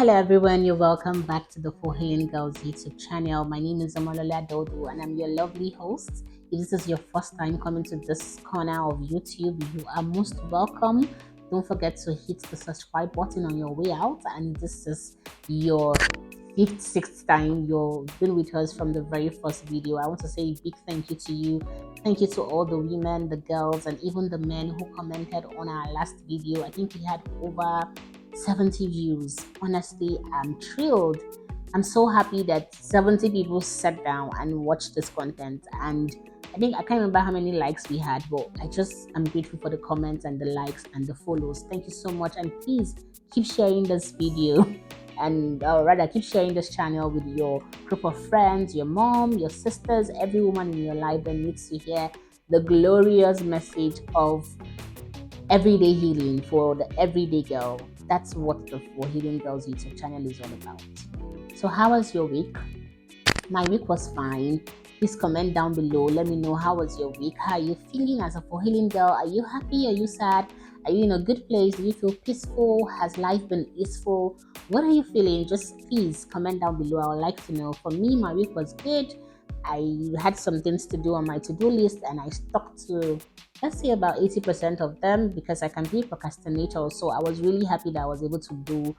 Hello everyone, you're welcome back to the For Healing Girls YouTube channel. My name is Amalola Dodo and I'm your lovely host. If this is your first time coming to this corner of YouTube, you are most welcome. Don't forget to hit the subscribe button on your way out, and this is your fifth, sixth time you've been with us from the very first video. I want to say a big thank you to you. Thank you to all the women, the girls, and even the men who commented on our last video. I think we had over 70 views. Honestly, I'm thrilled. I'm so happy that 70 people sat down and watched this content. And I can't remember how many likes we had, but I'm grateful for the comments and the likes and the follows. Thank you so much. And please keep sharing this video and rather keep sharing this channel with your group of friends, your mom, your sisters, every woman in your life that needs to hear the glorious message of everyday healing for the everyday girl. That's what the For Healing Girls YouTube channel is all about. So how was your week? My week was fine. Please comment down below. Let me know how was your week. How are you feeling as a For Healing girl? Are you happy? Are you sad? Are you in a good place? Do you feel peaceful? Has life been easeful? What are you feeling? Just please comment down below. I would like to know. For me, my week was good. I had some things to do on my to-do list and I stuck to, let's say, about 80% of them because I can be a procrastinator. So I was really happy that I was able to do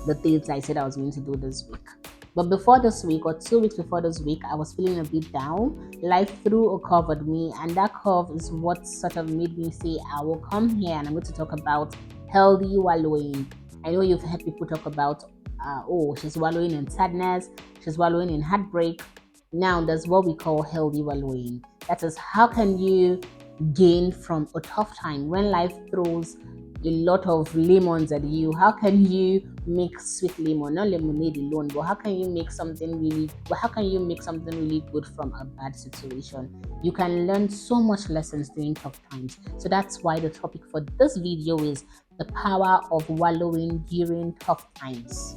the things I said I was going to do this week. But before this week, or 2 weeks before this week, I was feeling a bit down. Life threw a curve at me, and that curve is what sort of made me say, I will come here and I'm going to talk about healthy wallowing. I know you've heard people talk about, she's wallowing in sadness, she's wallowing in heartbreak. Now, there's what we call healthy wallowing. That is, how can you gain from a tough time when life throws a lot of lemons at you? How can you make sweet lemon, not lemonade alone, but how can you make something really good from a bad situation? You can learn so much lessons during tough times. So that's why the topic for this video is the power of wallowing during tough times.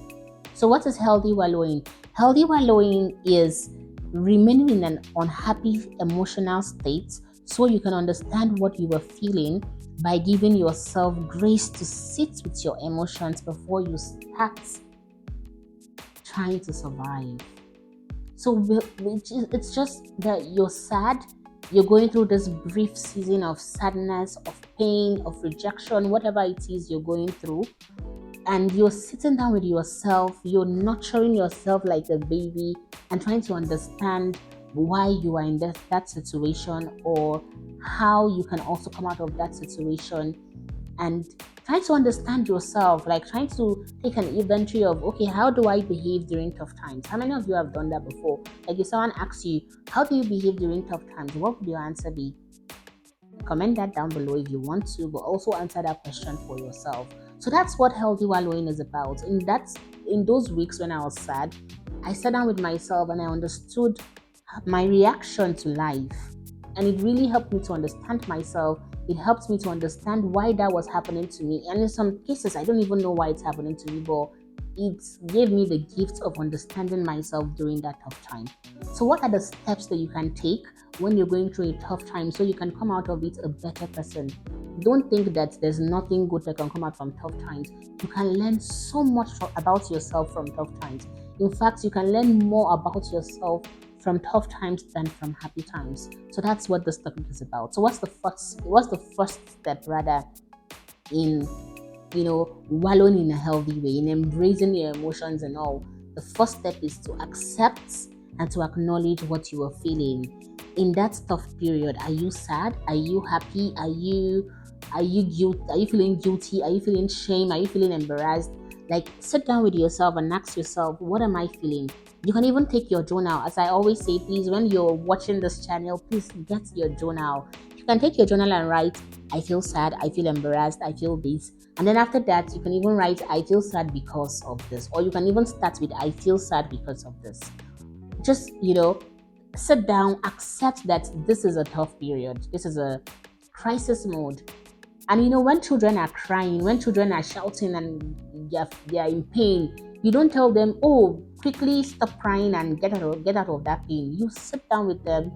So what is healthy wallowing? Healthy wallowing is remaining in an unhappy emotional state so you can understand what you were feeling by giving yourself grace to sit with your emotions before you start trying to survive. So it's just that you're sad, you're going through this brief season of sadness, of pain, of rejection, whatever it is you're going through, and you're sitting down with yourself, you're nurturing yourself like a baby and trying to understand why you are in that situation, or how you can also come out of that situation, and trying to understand yourself, like trying to take an inventory of, okay, how do I behave during tough times? How many of you have done that before? Like if someone asks you, how do you behave during tough times? What would your answer be? Comment that down below if you want to, but also answer that question for yourself. So that's what healthy wallowing is about. In those weeks when I was sad, I sat down with myself and I understood my reaction to life, and it really helped me to understand myself. It helped me to understand why that was happening to me, and in some cases I don't even know why it's happening to me, but it gave me the gift of understanding myself during that tough time. So what are the steps that you can take when you're going through a tough time so you can come out of it a better person? Don't think that there's nothing good that can come out from tough times. You can learn so much about yourself from tough times. In fact, you can learn more about yourself from tough times than from happy times. So that's what this topic is about. So what's the first step rather in wallowing in a healthy way, in embracing your emotions and all? The first step is to accept and to acknowledge what you are feeling in that tough period. Are you sad? Are you happy? Are you feeling guilty? Are you feeling shame? Are you feeling embarrassed? Like, sit down with yourself and ask yourself, what am I feeling? You can even take your journal. As I always say, please, when you're watching this channel, please get your journal. You can take your journal and write, I feel sad, I feel embarrassed, I feel this. And then after that, you can even write, I feel sad because of this. Or you can even start with, I feel sad because of this. Just, sit down, accept that this is a tough period. This is a crisis mode. And when children are crying, when children are shouting and they are in pain, you don't tell them, oh, quickly stop crying and get out of that pain. You sit down with them,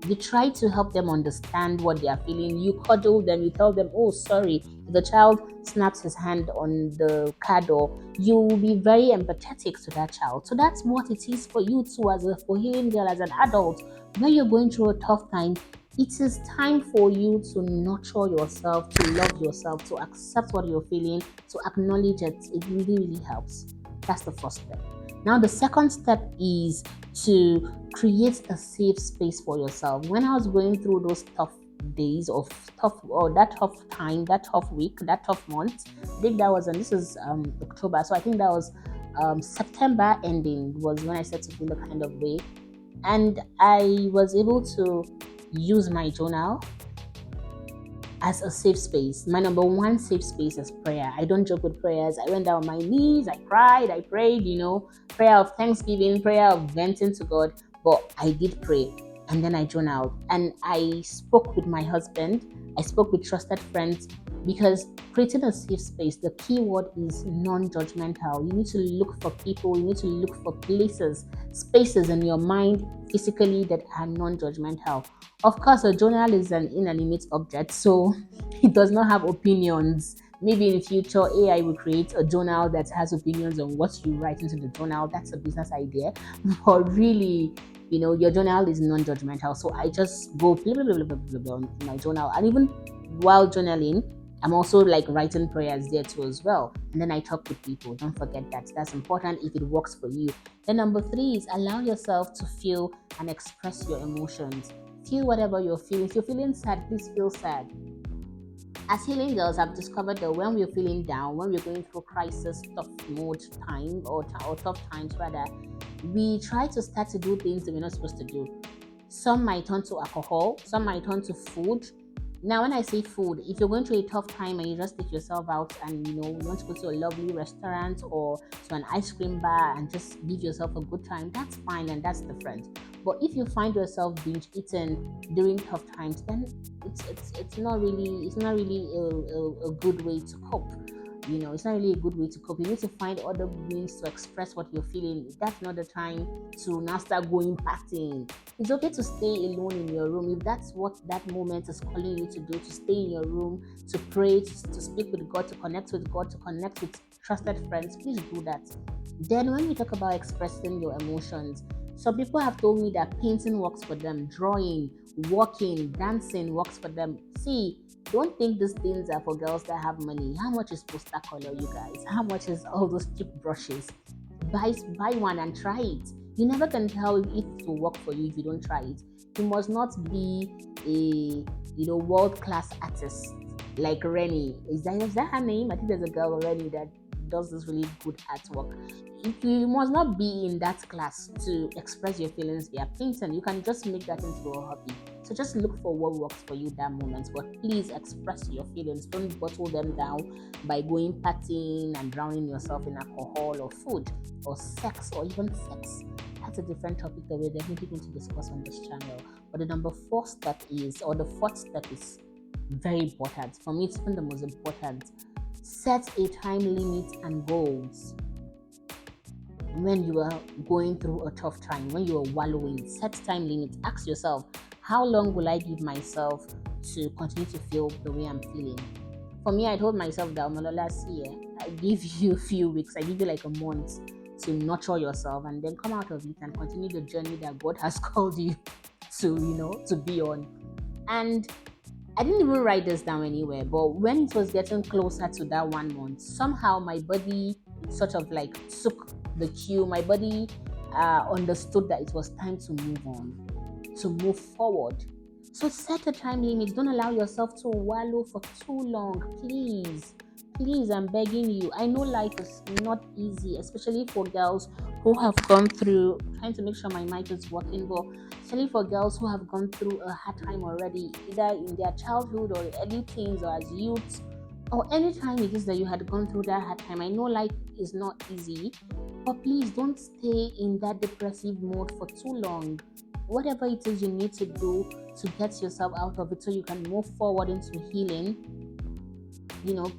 You try to help them understand what they are feeling. You cuddle them, you tell them, oh, sorry. If the child snaps his hand on the car door, you will be very empathetic to that child. So that's what it is for you too, as a for healing girl, as an adult. When you're going through a tough time, it is time for you to nurture yourself, to love yourself, to accept what you're feeling, to acknowledge it. It really, really helps. That's the first step. Now, the second step is to create a safe space for yourself. When I was going through those tough days of tough or that tough time, that tough week, that tough month, I think that was, and this is October, so I think that was September ending was when I started to feel the kind of way, and I was able to use my journal as a safe space. My number one safe space is prayer. I don't joke with prayers. I went down on my knees, I cried, I prayed, prayer of thanksgiving, prayer of venting to God. But I did pray, and then I journaled, and I spoke with my husband. I spoke with trusted friends, because creating a safe space, the key word is non-judgmental. You need to look for people, you need to look for places, spaces in your mind physically that are non-judgmental. Of course, a journal is an inanimate object, so it does not have opinions. Maybe in the future, AI will create a journal that has opinions on what you write into the journal. That's a business idea. But really, your journal is non-judgmental. So I just go blah, blah, blah, blah, blah, blah, in my journal. And even while journaling, I'm also like writing prayers there too as well. And then I talk with people. Don't forget that. That's important if it works for you. Then number 3 is allow yourself to feel and express your emotions. Feel whatever you're feeling. If you're feeling sad, please feel sad. As healing girls, I've discovered that when we're feeling down, when we're going through crisis, tough mode time, or tough times rather, we try to start to do things that we're not supposed to do. Some might turn to alcohol, some might turn to food. Now, when I say food, if you're going through a tough time and you just take yourself out and you want to go to a lovely restaurant or to an ice cream bar and just give yourself a good time, that's fine and that's different. But if you find yourself binge eating during tough times, then it's not really a good way to cope. It's not really a good way to cope. You need to find other ways to express what you're feeling. That's not the time to now start going partying. It's okay to stay alone in your room if that's what that moment is calling you to do, to stay in your room, to pray, to speak with God, to connect with God, to connect with trusted friends. Please do that. Then when we talk about expressing your emotions, some people have told me that painting works for them, drawing, walking, dancing works for them. See, don't think these things are for girls that have money. How much is poster color, you guys? How much is all those cheap brushes? Buy one and try it. You never can tell if it will work for you if you don't try it. You must not be a world-class artist like Rennie. Is that her name? I think there's a girl Rennie that does this really good artwork. You must not be in that class to express your feelings via painting. You can just make that into a hobby. So just look for what works for you that moment. But please express your feelings. Don't bottle them down by going partying and drowning yourself in alcohol or food or sex or even sex. That's a different topic that we're definitely going to discuss on this channel. But the number 4 step is, or the 4th step is very important. For me, it's even the most important. Set a time limit and goals. When you are going through a tough time, when you are wallowing, set time limit. Ask yourself, how long will I give myself to continue to feel the way I'm feeling? For me, I told myself that last year, I give you a few weeks, I give you like a month to nurture yourself and then come out of it and continue the journey that God has called you to be on. And I didn't even write this down anywhere, but when it was getting closer to that 1 month, somehow my body sort of like took the cue. My body understood that it was time to move on, to move forward. So set a time limit. Don't allow yourself to wallow for too long. Please, I'm begging you. I know life is not easy, especially for girls who have gone through, trying to make sure my mic is working, but especially for girls who have gone through a hard time already, either in their childhood or early teens or as youths, or any time it is that you had gone through that hard time. I know life is not easy, but please don't stay in that depressive mode for too long. Whatever it is you need to do to get yourself out of it so you can move forward into healing,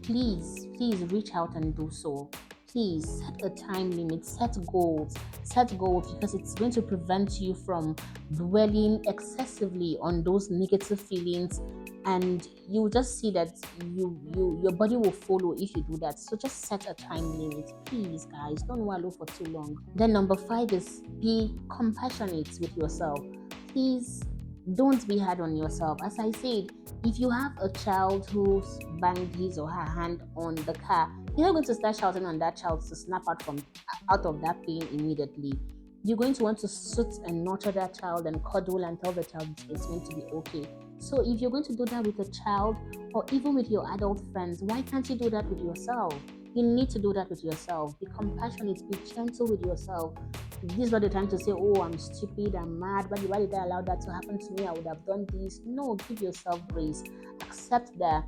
please reach out and do so. Please set a time limit, set goals because it's going to prevent you from dwelling excessively on those negative feelings, and you just see that your body will follow if you do that. So just set a time limit, please, guys. Don't wallow for too long. Then number 5 is be compassionate with yourself. Please don't be hard on yourself. As I said, if you have a child who's banged his or her hand on the car, you're not going to start shouting on that child to snap out of that pain immediately. You're going to want to soothe and nurture that child and cuddle and tell the child it's going to be okay. So if you're going to do that with a child or even with your adult friends, why can't you do that with yourself? You need to do that with yourself. Be compassionate, be gentle with yourself. This is not the time to say, oh, I'm stupid, I'm mad, why did I allow that to happen to me? I would have done this. No, give yourself grace. Accept that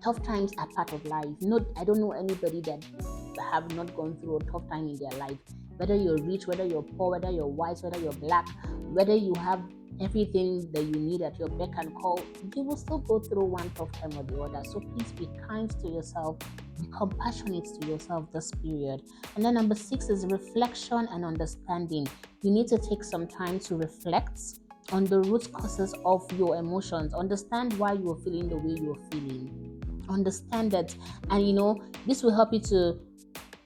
tough times are part of life. I don't know anybody that have not gone through a tough time in their life. Whether you're rich, whether you're poor, whether you're white, whether you're black, whether you have everything that you need at your beck and call, you will still go through one tough time or the other. So please be kind to yourself, be compassionate to yourself this period. And then number 6 is reflection and understanding. You need to take some time to reflect on the root causes of your emotions. Understand why you are feeling the way you're feeling. Understand that, and this will help you to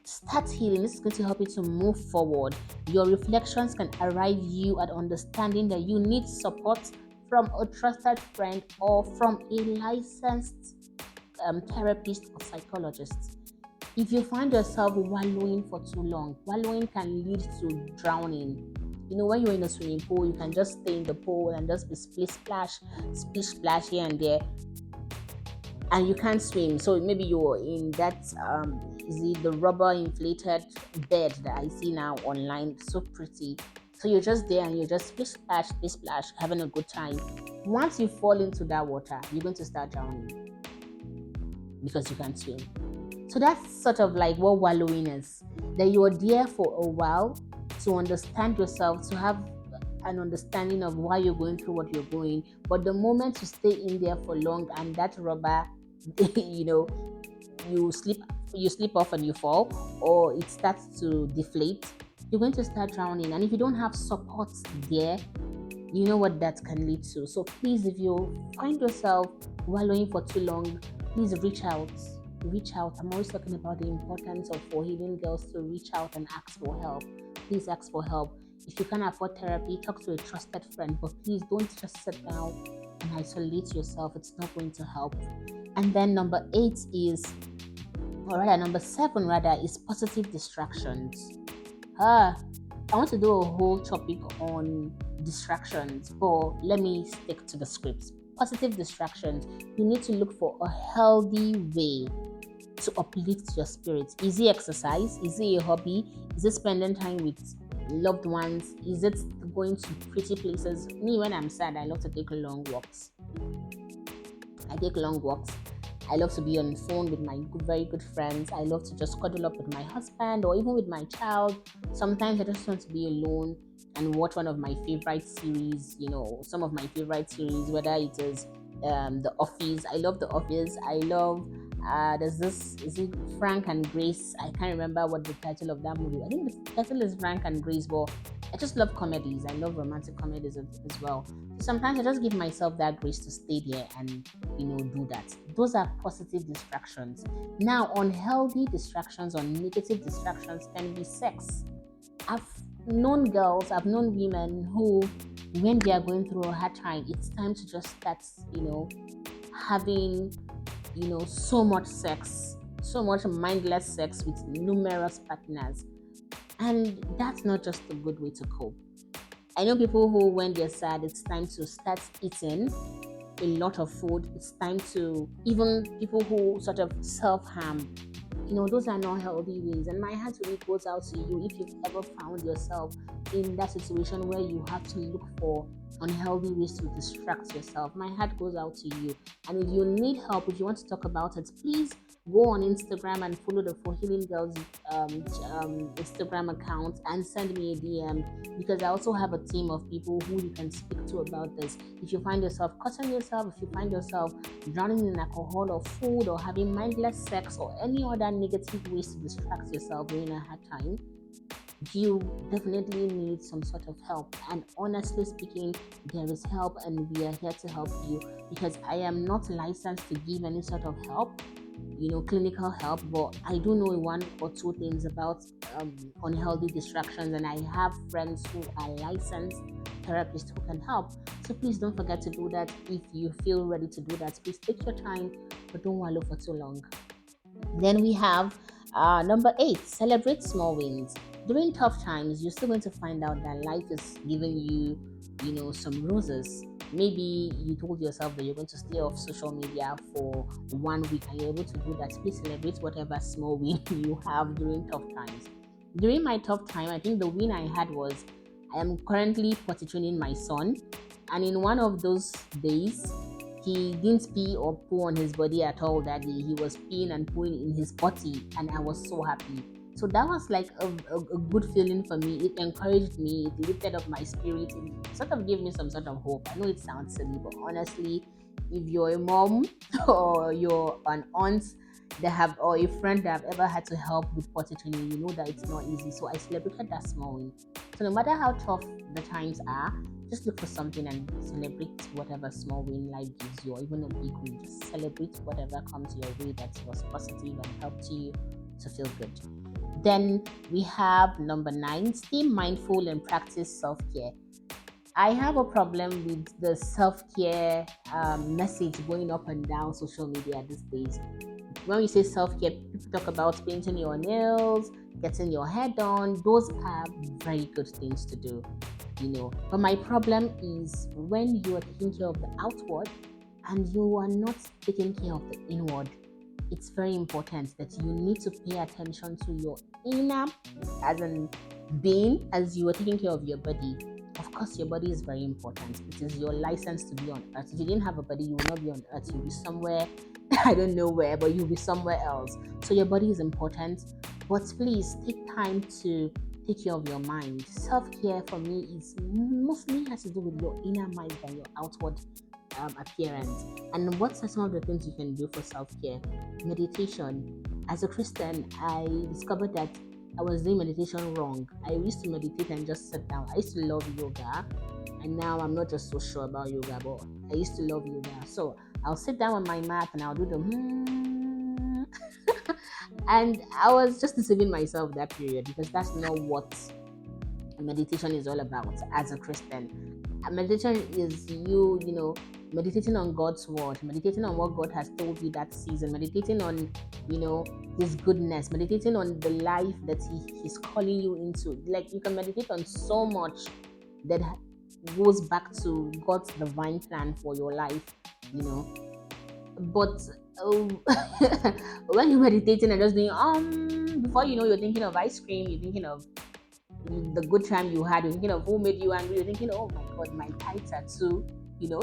start healing. This is going to help you to move forward. Your reflections can arrive you at understanding that you need support from a trusted friend or from a licensed therapist or psychologist. If you find yourself wallowing for too long, wallowing can lead to drowning. When you're in a swimming pool, you can just stay in the pool and just be splish splash here and there, and you can't swim. So maybe you're in that the rubber inflated bed that I see now online, so pretty. So you're just there and you're just splish splash, having a good time. Once you fall into that water, you're going to start drowning because you can't swim. So that's sort of like what wallowing is. That you're there for a while to understand yourself, to have an understanding of why you're going through what you're going. But the moment you stay in there for long and that rubber, you slip off and you fall, or it starts to deflate, you're going to start drowning. And if you don't have support there, you know what that can lead to. So please, if you find yourself wallowing for too long, please reach out. I'm always talking about the importance of for healing girls to reach out and ask for help. Please ask for help. If you can't afford therapy, talk to a trusted friend, but please don't just sit down and isolate yourself. It's not going to help. And then number 7 is positive distractions. I want to do a whole topic on distractions, but let me stick to the script. Positive distractions. You need to look for a healthy way to uplift your spirit. Is it exercise? Is it a hobby? Is it spending time with loved ones? Is it going to pretty places? Me, when I'm sad, I love to take long walks. I love to be on the phone with my very good friends. I love to just cuddle up with my husband or even with my child. Sometimes I just want to be alone and watch one of my favorite series, some of my favorite series, whether it is The Office. I love The Office. I love, is it Frank and Grace? I can't remember what the title of that movie. I think the title is Frank and Grace, but I just love comedies. I love romantic comedies as well. So sometimes I just give myself that grace to stay there and, do that. Those are positive distractions. Now, unhealthy distractions or negative distractions can be sex. I've known women who, when they are going through a hard time, it's time to just start, having, so much sex, so much mindless sex with numerous partners. And that's not just a good way to cope. I know people who, when they're sad, it's time to start eating a lot of food. It's time to, even people who sort of self-harm, those are not healthy ways. And my heart really goes out to you if you've ever found yourself in that situation where you have to look for unhealthy ways to distract yourself, my heart goes out to you. And if you need help, if you want to talk about it, please go on Instagram and follow the For Healing Girls Instagram account and send me a DM, because I also have a team of people who you can speak to about this. If you find yourself cutting yourself, if you find yourself drowning in alcohol or food or having mindless sex or any other negative ways to distract yourself during a hard time, you definitely need some sort of help. And honestly speaking, there is help, and we are here to help you, because I am not licensed to give any sort of help, clinical help, but I do know one or two things about unhealthy distractions, and I have friends who are licensed therapists who can help. So please don't forget to do that. If you feel ready to do that, please take your time, but don't wallow for too long. Then we have number 8, celebrate small wins. During tough times, you're still going to find out that life is giving you, some roses. Maybe you told yourself that you're going to stay off social media for 1 week and you're able to do that. Please celebrate whatever small win you have during tough times. During my tough time, I think the win I had was I am currently potty training my son, and in one of those days, he didn't pee or poo on his body at all that day. He was peeing and pooing in his potty, and I was so happy. So that was like a good feeling for me. It encouraged me, it lifted up my spirit, it sort of gave me some sort of hope. I know it sounds silly, but honestly, if you're a mom or you're an aunt or a friend that have ever had to help with potty training, you know that it's not easy. So I celebrated that small win. So no matter how tough the times are, just look for something and celebrate whatever small win life gives you, or even a big win. Just celebrate whatever comes your way that was positive and helped you to feel good. Then we have number 9, stay mindful and practice self-care. I have a problem with the self-care message going up and down social media these days. When we say self-care, people talk about painting your nails, getting your hair done. Those are very good things to do, But my problem is when you are taking care of the outward and you are not taking care of the inward. It's very important that you need to pay attention to your inner as an being as you are taking care of your body. Of course, your body is very important. It is your license to be on earth. If you didn't have a body, you will not be on earth. You'll be somewhere, I don't know where, but you'll be somewhere else. So your body is important. But please take time to take care of your mind. Self-care for me is mostly has to do with your inner mind than your outward appearance. And what are some of the things you can do for self-care? Meditation. As a Christian, I discovered that I was doing meditation wrong. I used to meditate and just sit down. I used to love yoga, and now I'm not just so sure about yoga, but I used to love yoga. So I'll sit down on my mat and I'll do the and I was just deceiving myself that period, because that's not what meditation is all about as a Christian. Meditation is you meditating on God's word, meditating on what God has told you that season, meditating on his goodness, meditating on the life that he's calling you into. Like, you can meditate on so much that goes back to God's divine plan for your life, but when you're meditating and just doing before you know, you're thinking of ice cream, you're thinking of the good time you had, you're thinking of who made you angry, you're thinking, oh my God, my tights are too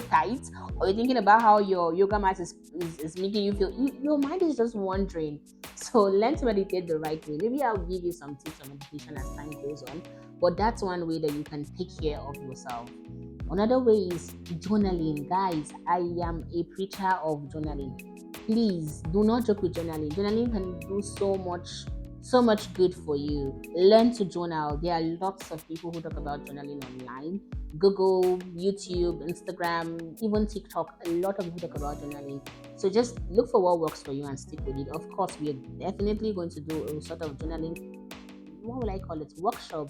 tight, or you're thinking about how your yoga mat is making you feel, your mind is just wandering. So learn to meditate the right way. Maybe I'll give you some tips on meditation as time goes on, but that's one way that you can take care of yourself. Another way is journaling. Guys, I am a preacher of journaling. Please do not joke with journaling. Journaling can do so much good for you. Learn to journal. There are lots of people who talk about journaling online. Google, YouTube, Instagram, even TikTok. A lot of people talk about journaling. So just look for what works for you and stick with it. Of course, we are definitely going to do a sort of journaling, what will I call it, workshop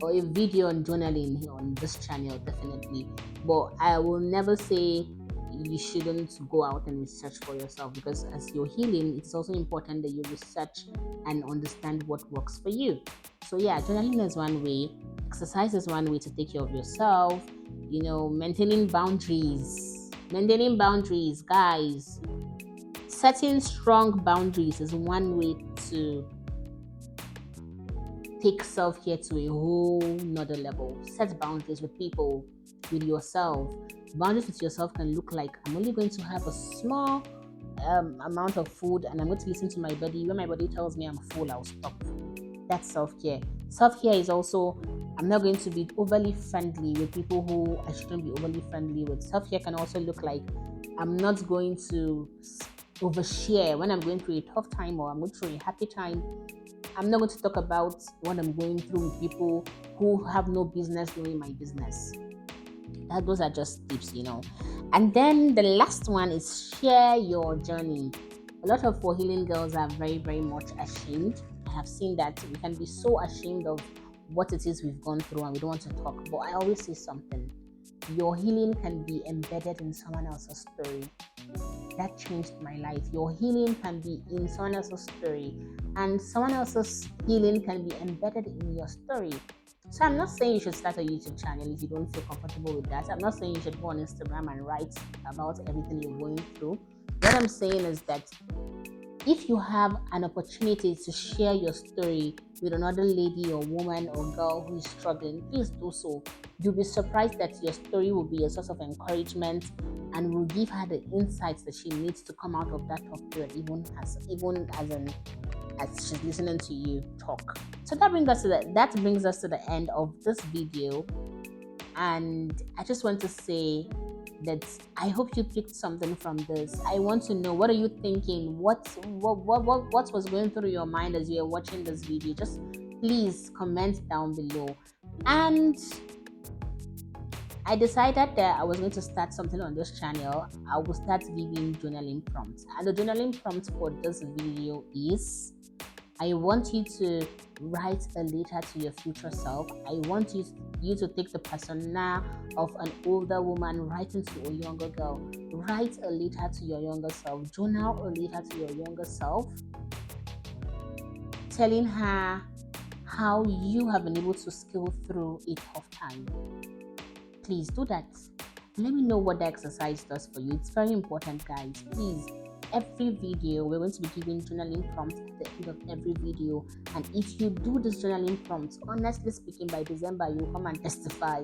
or a video on journaling on this channel, definitely. But I will never say you shouldn't go out and research for yourself, because as you're healing, it's also important that you research and understand what works for you. So yeah, journaling is one way. Exercise is one way to take care of yourself. Maintaining boundaries, guys. Setting strong boundaries is one way to take self-care to a whole nother level. Set boundaries with people, with yourself. Boundaries with yourself can look like, I'm only going to have a small amount of food, and I'm going to listen to my body. When my body tells me I'm full, I'll stop. That's self-care. Self-care is also, I'm not going to be overly friendly with people who I shouldn't be overly friendly with. Self-care can also look like, I'm not going to overshare when I'm going through a tough time or I'm going through a happy time. I'm not going to talk about what I'm going through with people who have no business knowing my business. Those are just tips, And then the last one is share your journey. A lot of for healing girls are very, very much ashamed. I have seen that we can be so ashamed of what it is we've gone through and we don't want to talk. But I always say something. Your healing can be embedded in someone else's story. That changed my life. Your healing can be in someone else's story, and someone else's healing can be embedded in your story. So I'm not saying you should start a YouTube channel if you don't feel comfortable with that. I'm not saying you should go on Instagram and write about everything you're going through. What I'm saying is that if you have an opportunity to share your story with another lady or woman or girl who is struggling, please do so. You'll be surprised that your story will be a source of encouragement and will give her the insights that she needs to come out of that tough period, even as she's listening to you talk. So that brings us to the end of this video, and I just want to say that I hope you picked something from this. I want to know, what are you thinking? What was going through your mind as you were watching this video? Just please comment down below. And I decided that I was going to start something on this channel. I will start giving journaling prompts, and the journaling prompt for this video is, I want you to write a letter to your future self. I want you to take the persona of an older woman writing to a younger girl. Write a letter to your younger self. Journal a letter to your younger self, telling her how you have been able to scale through a tough time. Please do that. Let me know what the exercise does for you. It's very important, guys. Please. Every video, we're going to be giving journaling prompts at the end of every video, and if you do this journaling prompts, honestly speaking, by December you'll come and testify,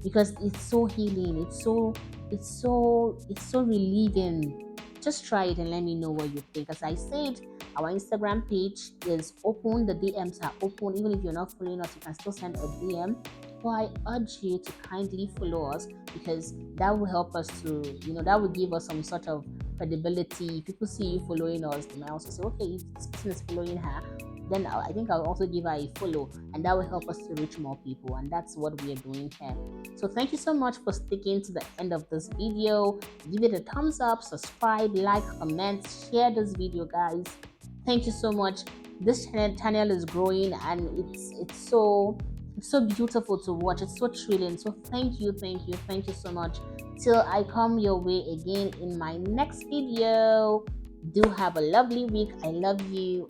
because it's so healing, it's so relieving. Just try it and let me know what you think. As I said, our Instagram page is open, the DMs are open. Even if you're not following us, you can still send a DM. But I urge you to kindly follow us, because that will help us to, that will give us some sort of credibility. If people see you following us, they might also say, okay, if this person is following her, then I think I'll also give her a follow, and that will help us to reach more people, and that's what we are doing here. So thank you so much for sticking to the end of this video. Give it a thumbs up, subscribe, like, comment, share this video, guys. Thank you so much. This channel is growing, and it's so beautiful to watch. It's so thrilling. So thank you so much. Till I come your way again in my next video, do have a lovely week. I love you.